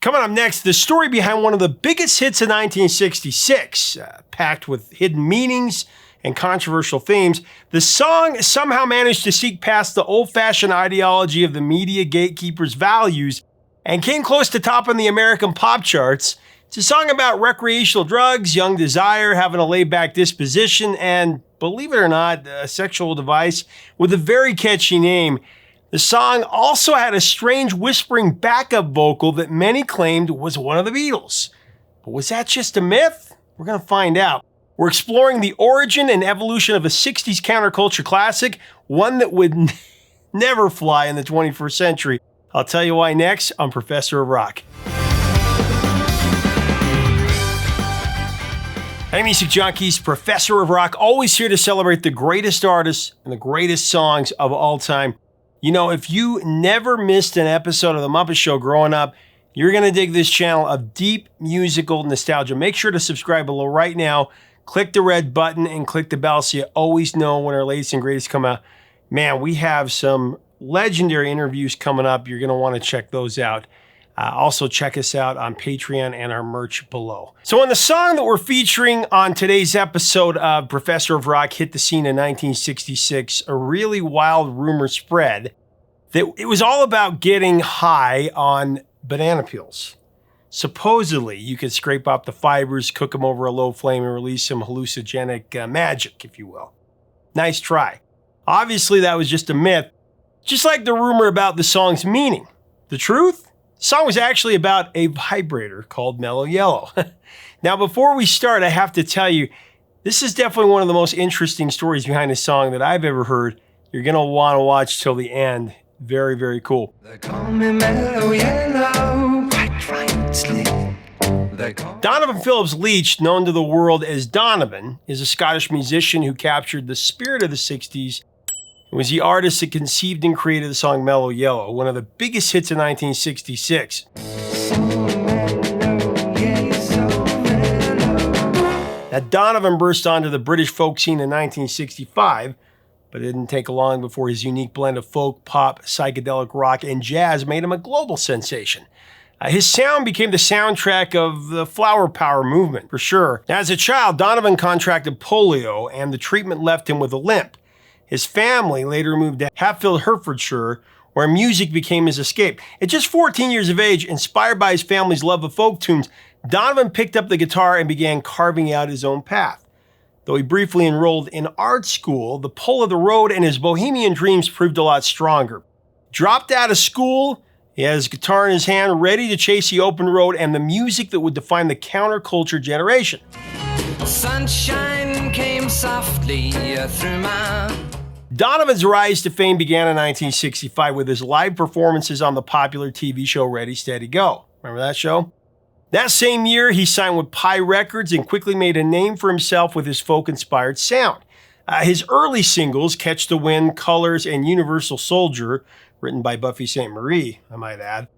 Coming up next, the story behind one of the biggest hits of 1966, packed with hidden meanings and controversial themes. The song somehow managed to seek past the old-fashioned ideology of the media gatekeepers' values and came close to topping the American pop charts. It's a song about recreational drugs, young desire, having a laid-back disposition, and, believe it or not, a sexual device with a very catchy name. The song also had a strange whispering backup vocal that many claimed was one of the Beatles. But was that just a myth? We're going to find out. We're exploring the origin and evolution of a 60s counterculture classic, one that would never fly in the 21st century. I'll tell you why next on Professor of Rock. Hey, music junkies, Professor of Rock, always here to celebrate the greatest artists and the greatest songs of all time. You know, if you never missed an episode of The Muppet Show growing up, you're going to dig this channel of deep musical nostalgia. Make sure to subscribe below right now. Click the red button and click the bell so you always know when our latest and greatest come out. Man, we have some legendary interviews coming up. You're going to want to check those out. Also, check us out on Patreon and our merch below. So in the song that we're featuring on today's episode of Professor of Rock hit the scene in 1966, a really wild rumor spread that it was all about getting high on banana peels. Supposedly, you could scrape off the fibers, cook them over a low flame, and release some hallucinogenic magic, if you will. Nice try. Obviously, that was just a myth, just like the rumor about the song's meaning. The truth? The song was actually about a vibrator called Mellow Yellow. Now, before we start, I have to tell you, this is definitely one of the most interesting stories behind a song that I've ever heard. You're going to want to watch till the end. Very, very cool. They call me Mellow Yellow, quite rightly. Donovan Phillips Leach, known to the world as Donovan, is a Scottish musician who captured the spirit of the 60s. It was the artist that conceived and created the song Mellow Yellow, one of the biggest hits of 1966. Now, Donovan burst onto the British folk scene in 1965, but it didn't take long before his unique blend of folk, pop, psychedelic rock, and jazz made him a global sensation. His sound became the soundtrack of the flower power movement, for sure. Now, as a child, Donovan contracted polio, and the treatment left him with a limp. His family later moved to Hatfield, Hertfordshire, where music became his escape. At just 14 years of age, inspired by his family's love of folk tunes, Donovan picked up the guitar and began carving out his own path. Though he briefly enrolled in art school, the pull of the road and his bohemian dreams proved a lot stronger. Dropped out of school, he had his guitar in his hand, ready to chase the open road and the music that would define the counterculture generation. Sunshine came softly through my... Donovan's rise to fame began in 1965 with his live performances on the popular TV show Ready, Steady, Go. Remember that show? That same year, he signed with Pi Records and quickly made a name for himself with his folk-inspired sound. His early singles, Catch the Wind, Colors, and Universal Soldier, written by Buffy Sainte-Marie, I might add,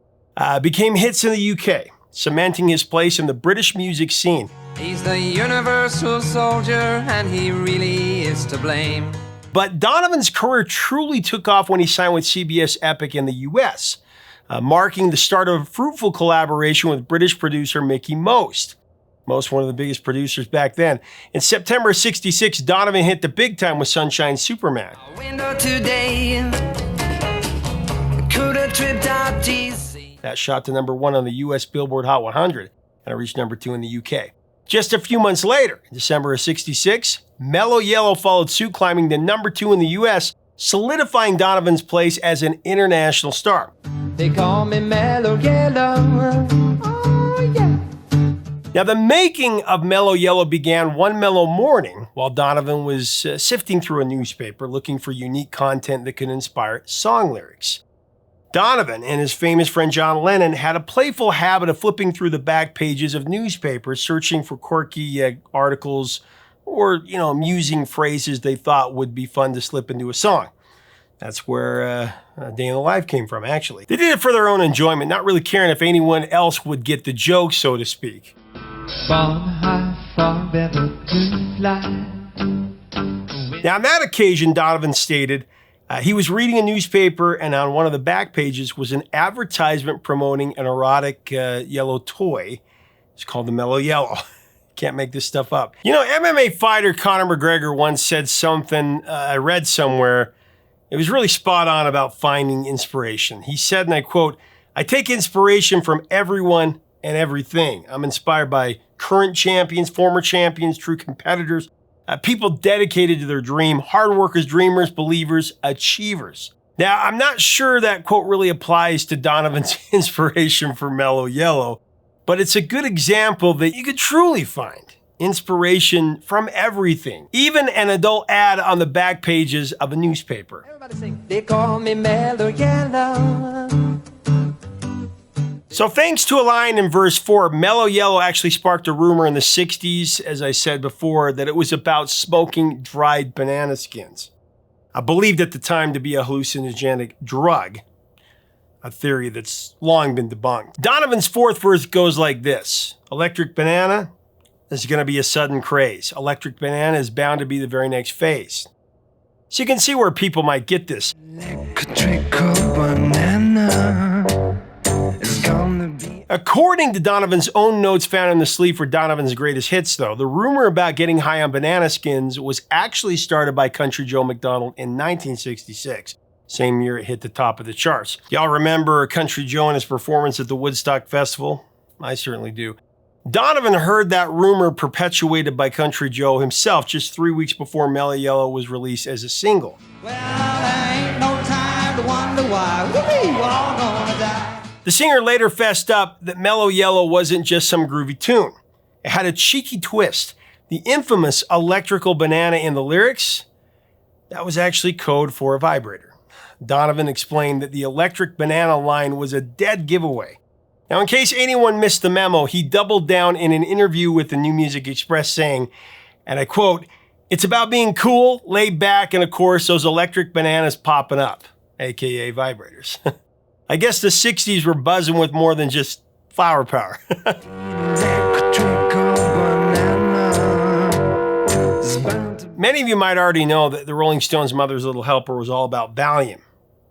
became hits in the UK, cementing his place in the British music scene. He's the universal soldier, and he really is to blame. But Donovan's career truly took off when he signed with CBS Epic in the US, marking the start of a fruitful collaboration with British producer Mickey Most. Most, one of the biggest producers back then. In September of '66, Donovan hit the big time with Sunshine Superman. A window today could have tripped out DC. That shot to #1 on the US Billboard Hot 100, and it reached #2 in the UK. Just a few months later, in December of '66, Mellow Yellow followed suit, climbing to #2 in the US, solidifying Donovan's place as an international star. They call me Mellow Yellow. Oh, yeah. Now, the making of Mellow Yellow began one mellow morning while Donovan was sifting through a newspaper looking for unique content that could inspire song lyrics. Donovan and his famous friend John Lennon had a playful habit of flipping through the back pages of newspapers, searching for quirky articles or, amusing phrases they thought would be fun to slip into a song. That's where A Day in the Life came from, actually. They did it for their own enjoyment, not really caring if anyone else would get the joke, so to speak. Far high, far better to fly. Now, on that occasion, Donovan stated, He was reading a newspaper, and on one of the back pages was an advertisement promoting an erotic yellow toy. It's called the Mellow Yellow. Can't make this stuff up. You know, MMA fighter Conor McGregor once said something I read somewhere. It was really spot on about finding inspiration. He said, and I quote, "I take inspiration from everyone and everything. I'm inspired by current champions, former champions, true competitors, people dedicated to their dream, hard workers, dreamers, believers, achievers." Now, I'm not sure that quote really applies to Donovan's inspiration for Mellow Yellow, but it's a good example that you could truly find inspiration from everything, even an adult ad on the back pages of a newspaper. Everybody sing, they call me Mellow Yellow. So thanks to a line in verse 4, Mellow Yellow actually sparked a rumor in the 60s, as I said before, that it was about smoking dried banana skins. Believed at the time to be a hallucinogenic drug, a theory that's long been debunked. Donovan's fourth verse goes like this: electric banana is going to be a sudden craze. Electric banana is bound to be the very next phase. So you can see where people might get this. Electrical banana is gonna be. According to Donovan's own notes found in the sleeve for Donovan's greatest hits, though, the rumor about getting high on banana skins was actually started by Country Joe McDonald in 1966. Same year it hit the top of the charts. Y'all remember Country Joe and his performance at the Woodstock Festival? I certainly do. Donovan heard that rumor perpetuated by Country Joe himself just 3 weeks before Mellow Yellow was released as a single. Well, there ain't no time to wonder why we all gonna die. The singer later fessed up that Mellow Yellow wasn't just some groovy tune. It had a cheeky twist. The infamous electrical banana in the lyrics, that was actually code for a vibrator. Donovan explained that the electric banana line was a dead giveaway. Now, in case anyone missed the memo, he doubled down in an interview with the New Music Express saying, and I quote, "It's about being cool, laid back, and of course, those electric bananas popping up, aka vibrators." I guess the 60s were buzzing with more than just flower power. Many of you might already know that the Rolling Stones' Mother's Little Helper was all about Valium,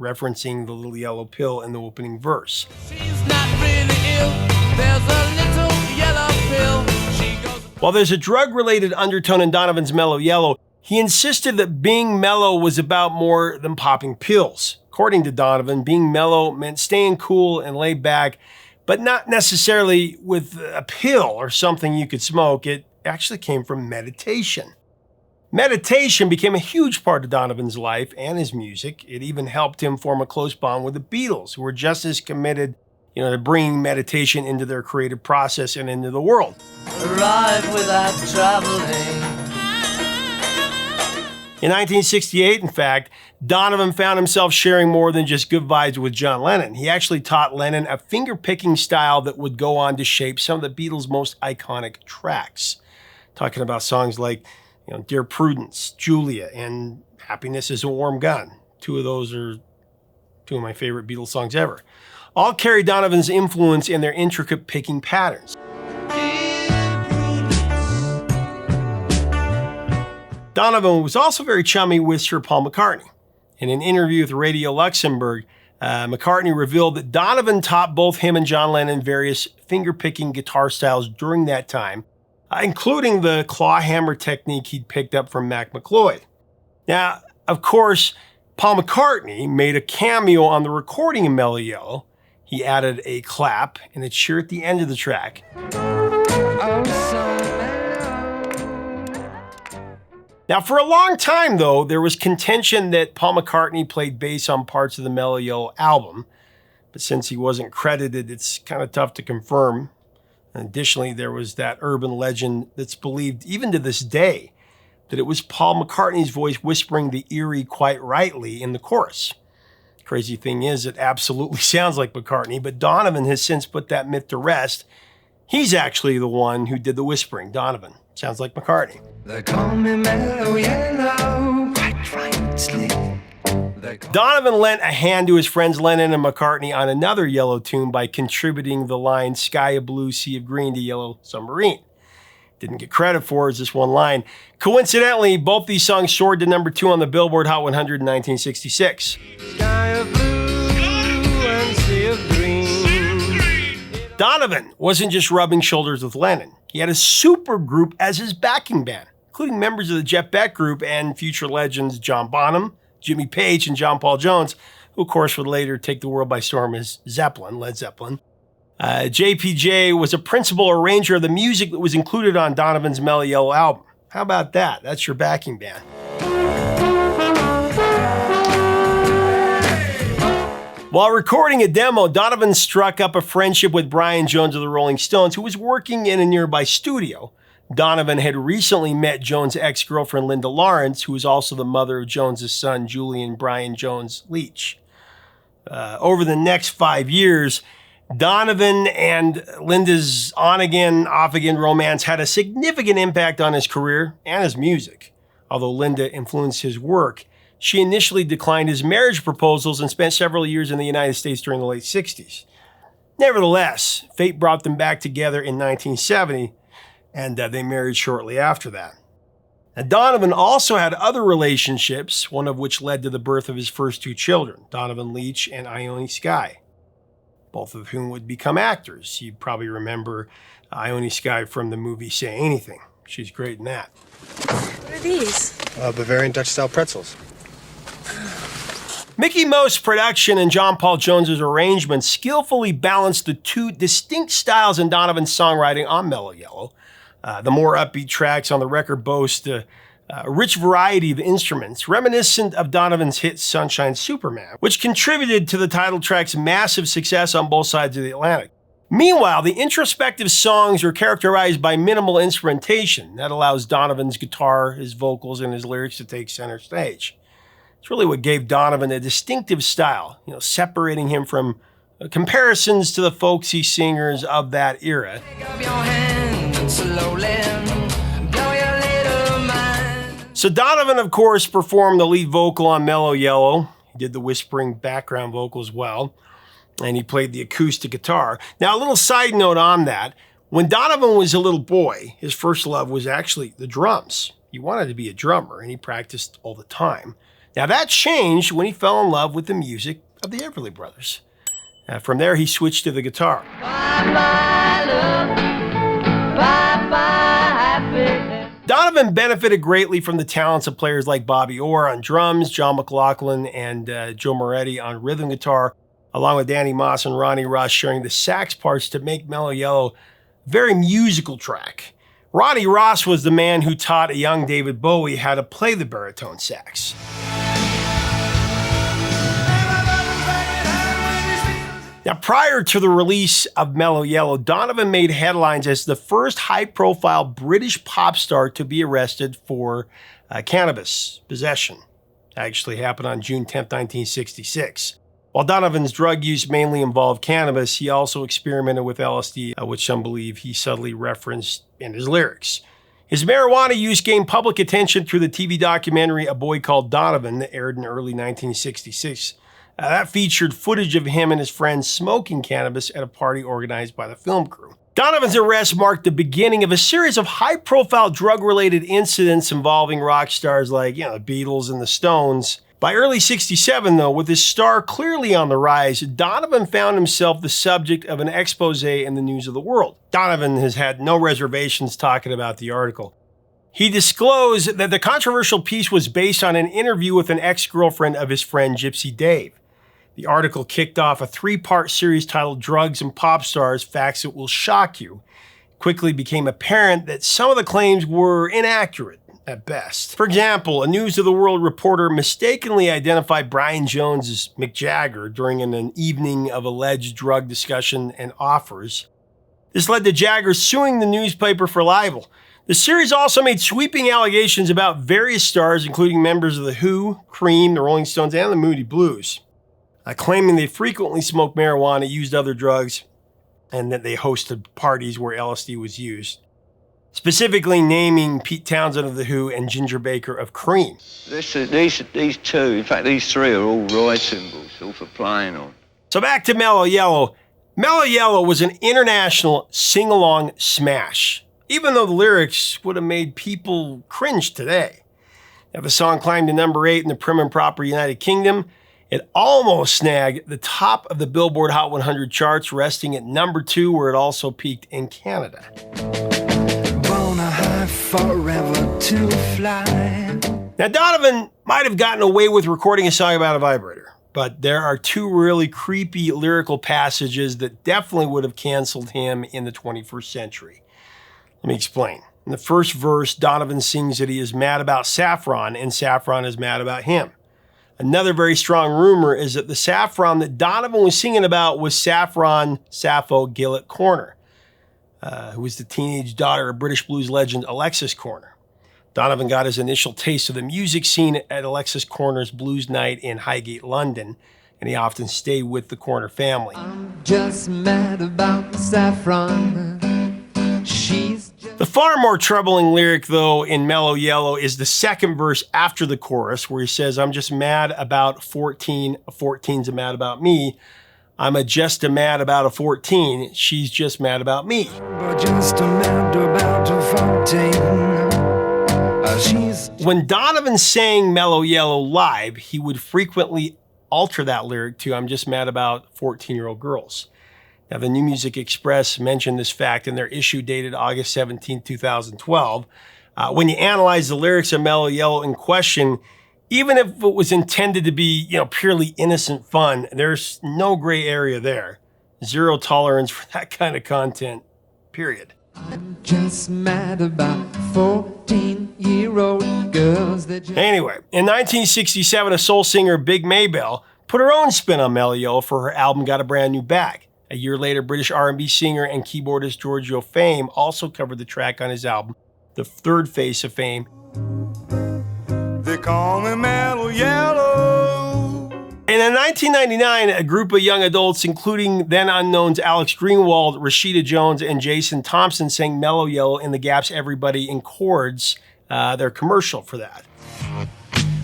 referencing the little yellow pill in the opening verse. She's not really ill. There's a little yellow pill. She goes. While there's a drug-related undertone in Donovan's Mellow Yellow, he insisted that being mellow was about more than popping pills. According to Donovan, being mellow meant staying cool and laid back, but not necessarily with a pill or something you could smoke. It actually came from meditation. Meditation became a huge part of Donovan's life and his music. It even helped him form a close bond with the Beatles, who were just as committed, to bringing meditation into their creative process and into the world. Arrive without traveling. In 1968, in fact, Donovan found himself sharing more than just good vibes with John Lennon. He actually taught Lennon a finger-picking style that would go on to shape some of the Beatles' most iconic tracks. Talking about songs like Dear Prudence, Julia, and Happiness is a Warm Gun. Two of those are two of my favorite Beatles songs ever. All carry Donovan's influence in their intricate picking patterns. Donovan was also very chummy with Sir Paul McCartney. In an interview with Radio Luxembourg, McCartney revealed that Donovan taught both him and John Lennon various finger-picking guitar styles during that time, including the claw hammer technique he'd picked up from Mac McLeod. Now, of course, Paul McCartney made a cameo on the recording of Mellow Yellow. He added a clap, and it's sure at the end of the track. Now, for a long time, though, there was contention that Paul McCartney played bass on parts of the Mellow Yellow album, but since he wasn't credited, it's kind of tough to confirm. Additionally, there was that urban legend that's believed, even to this day, that it was Paul McCartney's voice whispering the eerie "quite rightly" in the chorus. Crazy thing is, it absolutely sounds like McCartney, but Donovan has since put that myth to rest. He's actually the one who did the whispering. Donovan sounds like McCartney. They call me Mellow Yellow, quite rightly. Donovan lent a hand to his friends Lennon and McCartney on another Yellow tune by contributing the line "Sky of Blue, Sea of Green" to Yellow Submarine. didn't get credit for is this one line. Coincidentally, both these songs soared to number 2 on the Billboard Hot 100 in 1966. Sky of blue and sea of green. Donovan wasn't just rubbing shoulders with Lennon. He had a supergroup as his backing band, including members of the Jeff Beck Group and future legends John Bonham, Jimmy Page, and John Paul Jones, who of course would later take the world by storm as Led Zeppelin. JPJ was a principal arranger of the music that was included on Donovan's Mellow Yellow album. How about that? That's your backing band. While recording a demo, Donovan struck up a friendship with Brian Jones of the Rolling Stones, who was working in a nearby studio. Donovan had recently met Jones' ex-girlfriend Linda Lawrence, who was also the mother of Jones' son, Julian Brian Jones Leach. Over the next 5 years, Donovan and Linda's on-again, off-again romance had a significant impact on his career and his music. Although Linda influenced his work, she initially declined his marriage proposals and spent several years in the United States during the late 60s. Nevertheless, fate brought them back together in 1970, and they married shortly after that. Now, Donovan also had other relationships, one of which led to the birth of his first 2 children, Donovan Leach and Ione Skye, both of whom would become actors. You probably remember Ione Skye from the movie Say Anything. She's great in that. What are these? Bavarian Dutch-style pretzels. Mickey Most's production and John Paul Jones's arrangement skillfully balanced the 2 distinct styles in Donovan's songwriting on Mellow Yellow. The more upbeat tracks on the record boast a rich variety of instruments, reminiscent of Donovan's hit Sunshine Superman, which contributed to the title track's massive success on both sides of the Atlantic. Meanwhile, the introspective songs are characterized by minimal instrumentation. That allows Donovan's guitar, his vocals, and his lyrics to take center stage. It's really what gave Donovan a distinctive style, separating him from comparisons to the folksy singers of that era. So Donovan, of course, performed the lead vocal on Mellow Yellow. He did the whispering background vocal as well, and he played the acoustic guitar. Now, a little side note on that. When Donovan was a little boy, his first love was actually the drums. He wanted to be a drummer, and he practiced all the time. Now, that changed when he fell in love with the music of the Everly Brothers. From there, he switched to the guitar. Bye-bye, love. Bye-bye, happiness. Donovan benefited greatly from the talents of players like Bobby Orr on drums, John McLaughlin and Joe Moretti on rhythm guitar, along with Danny Moss and Ronnie Ross sharing the sax parts to make Mellow Yellow a very musical track. Ronnie Ross was the man who taught a young David Bowie how to play the baritone sax. Now, prior to the release of Mellow Yellow, Donovan made headlines as the first high-profile British pop star to be arrested for cannabis possession. That actually happened on June 10, 1966. While Donovan's drug use mainly involved cannabis, he also experimented with LSD, which some believe he subtly referenced in his lyrics. His marijuana use gained public attention through the TV documentary A Boy Called Donovan that aired in early 1966. That featured footage of him and his friends smoking cannabis at a party organized by the film crew. Donovan's arrest marked the beginning of a series of high-profile drug-related incidents involving rock stars like, the Beatles and the Stones. By early 67, though, with his star clearly on the rise, Donovan found himself the subject of an expose in the news of the world. Donovan has had no reservations talking about the article. He disclosed that the controversial piece was based on an interview with an ex-girlfriend of his friend Gypsy Dave. The article kicked off a 3-part series titled Drugs and Pop Stars, Facts That Will Shock You. It quickly became apparent that some of the claims were inaccurate at best. For example, a News of the World reporter mistakenly identified Brian Jones as Mick Jagger during an evening of alleged drug discussion and offers. This led to Jagger suing the newspaper for libel. The series also made sweeping allegations about various stars, including members of The Who, Cream, the Rolling Stones, and the Moody Blues, claiming they frequently smoked marijuana, used other drugs, and that they hosted parties where LSD was used. Specifically naming Pete Townsend of The Who and Ginger Baker of Cream. These 2, in fact, these 3 are all ride cymbals, all for playing on. So back to Mellow Yellow. Mellow Yellow was an international sing-along smash. even though the lyrics would have made people cringe today. Now, the song climbed to number 8 in the prim and proper United Kingdom. It almost snagged the top of the Billboard Hot 100 charts, resting at number 2, where it also peaked in Canada. Wanna high forever to fly. Now, Donovan might have gotten away with recording a song about a vibrator, but there are 2 really creepy lyrical passages that definitely would have canceled him in the 21st century. Let me explain. In the first verse, Donovan sings that he is mad about Saffron, and Saffron is mad about him. Another very strong rumor is that the Saffron that Donovan was singing about was Saffron Sappho Gillett Corner, who was the teenage daughter of British blues legend Alexis Corner. Donovan got his initial taste of the music scene at Alexis Corner's Blues Night in Highgate, London, and he often stayed with the Corner family. I'm just mad about Saffron. The far more troubling lyric, though, in Mellow Yellow is the second verse after the chorus, where he says, I'm just mad about 14, 14's mad about me. I'm just a mad about a 14, she's just mad about me. But just a mad about a 14. When Donovan sang Mellow Yellow live, he would frequently alter that lyric to, I'm just mad about 14-year-old girls. Now, the New Music Express mentioned this fact in their issue dated August 17, 2012. When you analyze the lyrics of Mellow Yellow in question, even if it was intended to be, purely innocent fun, there's no gray area there. Zero tolerance for that kind of content, period. I'm just mad about 14-year-old girls that just... Anyway, in 1967, a soul singer, Big Maybelle, put her own spin on Mellow Yellow for her album Got a Brand New Bag. A year later, British R&B singer and keyboardist Giorgio Fame also covered the track on his album, The Third Face of Fame. They call me Mellow Yellow. And in 1999, a group of young adults, including then unknowns Alex Greenwald, Rashida Jones, and Jason Thompson, sang Mellow Yellow in the Gap's Everybody in Chords, their commercial for that.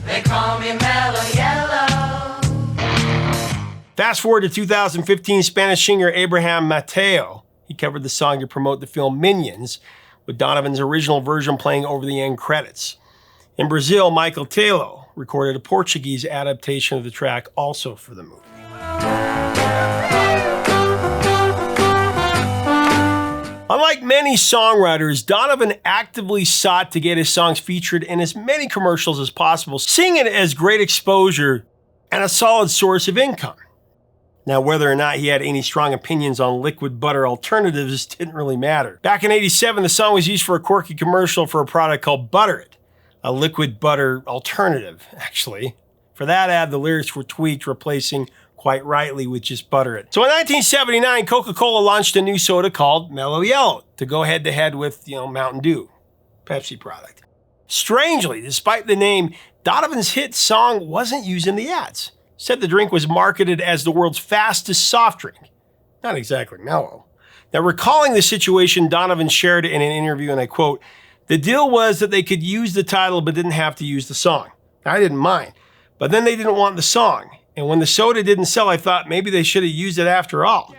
They call me Mellow Yellow. Fast forward to 2015, Spanish singer Abraham Mateo. He covered the song to promote the film Minions, with Donovan's original version playing over the end credits. In Brazil, Michael Telo recorded a Portuguese adaptation of the track also for the movie. Unlike many songwriters, Donovan actively sought to get his songs featured in as many commercials as possible, seeing it as great exposure and a solid source of income. Now, whether or not he had any strong opinions on liquid butter alternatives didn't really matter. Back in '87, the song was used for a quirky commercial for a product called Butter It, a liquid butter alternative, actually. For that ad, the lyrics were tweaked, replacing quite rightly with just Butter It. So in 1979, Coca-Cola launched a new soda called Mellow Yellow to go head-to-head with, Mountain Dew, Pepsi product. Strangely, despite the name, Donovan's hit song wasn't used in the ads. Said the drink was marketed as the world's fastest soft drink. Not exactly mellow. Now, recalling the situation, Donovan shared it in an interview, and I quote, "The deal was that they could use the title but didn't have to use the song. I didn't mind. But then they didn't want the song. And when the soda didn't sell, I thought maybe they should have used it after all."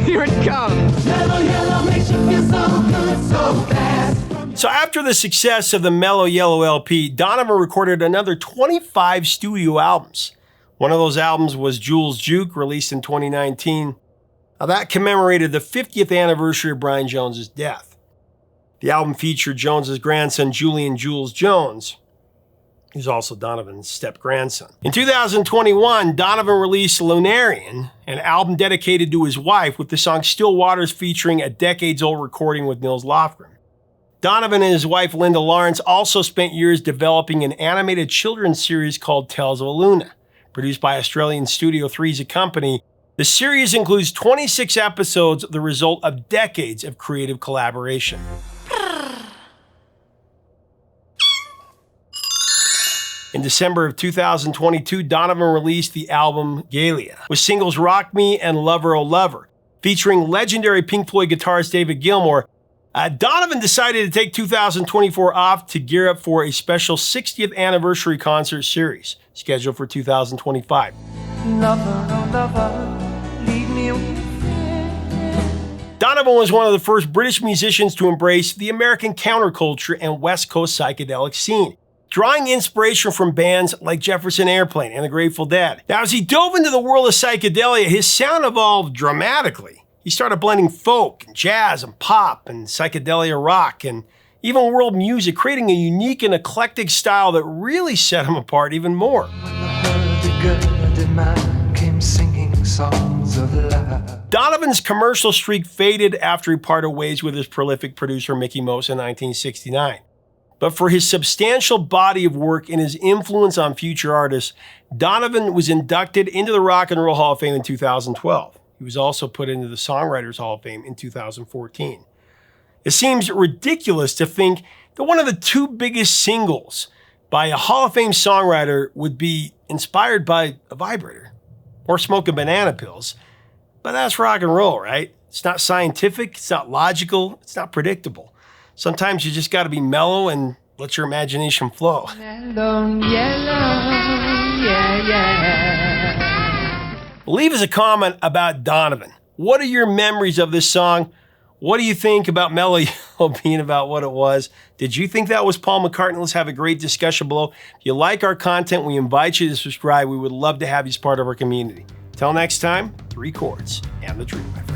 Here it comes. Mellow Yellow makes you feel so good, so fast. So after the success of the Mellow Yellow LP, Donovan recorded another 25 studio albums. One of those albums was Jules Juke, released in 2019. Now that commemorated the 50th anniversary of Brian Jones's death. The album featured Jones's grandson, Julian Jules Jones, who's also Donovan's step-grandson. In 2021, Donovan released Lunarian, an album dedicated to his wife, with the song Still Waters featuring a decades-old recording with Nils Lofgren. Donovan and his wife, Linda Lawrence, also spent years developing an animated children's series called Tales of Aluna. Produced by Australian Studio Three's a company, the series includes 26 episodes, the result of decades of creative collaboration. In December of 2022, Donovan released the album Galia, with singles Rock Me and Lover Oh Lover. Featuring legendary Pink Floyd guitarist David Gilmour, Donovan decided to take 2024 off to gear up for a special 60th anniversary concert series, scheduled for 2025. Lover, oh lover, leave me with Donovan was one of the first British musicians to embrace the American counterculture and West Coast psychedelic scene, drawing inspiration from bands like Jefferson Airplane and the Grateful Dead. Now, as he dove into the world of psychedelia, his sound evolved dramatically. He started blending folk, and jazz, and pop, and psychedelia rock, and even world music, creating a unique and eclectic style that really set him apart even more. When the hurdy-gurdy man came singing songs of love. Donovan's commercial streak faded after he parted ways with his prolific producer Mickey Most in 1969. But for his substantial body of work and his influence on future artists, Donovan was inducted into the Rock and Roll Hall of Fame in 2012. He was also put into the Songwriters Hall of Fame in 2014. It seems ridiculous to think that one of the two biggest singles by a Hall of Fame songwriter would be inspired by a vibrator or smoking banana pills. But that's rock and roll, right? It's not scientific, it's not logical, it's not predictable. Sometimes you just got to be mellow and let your imagination flow. Mellow Yellow, yeah, yeah. Leave us a comment about Donovan. What are your memories of this song? What do you think about Mellow Yellow being about what it was? Did you think that was Paul McCartney? Let's have a great discussion below. If you like our content, we invite you to subscribe. We would love to have you as part of our community. Till next time, 3 chords and the truth, my friend.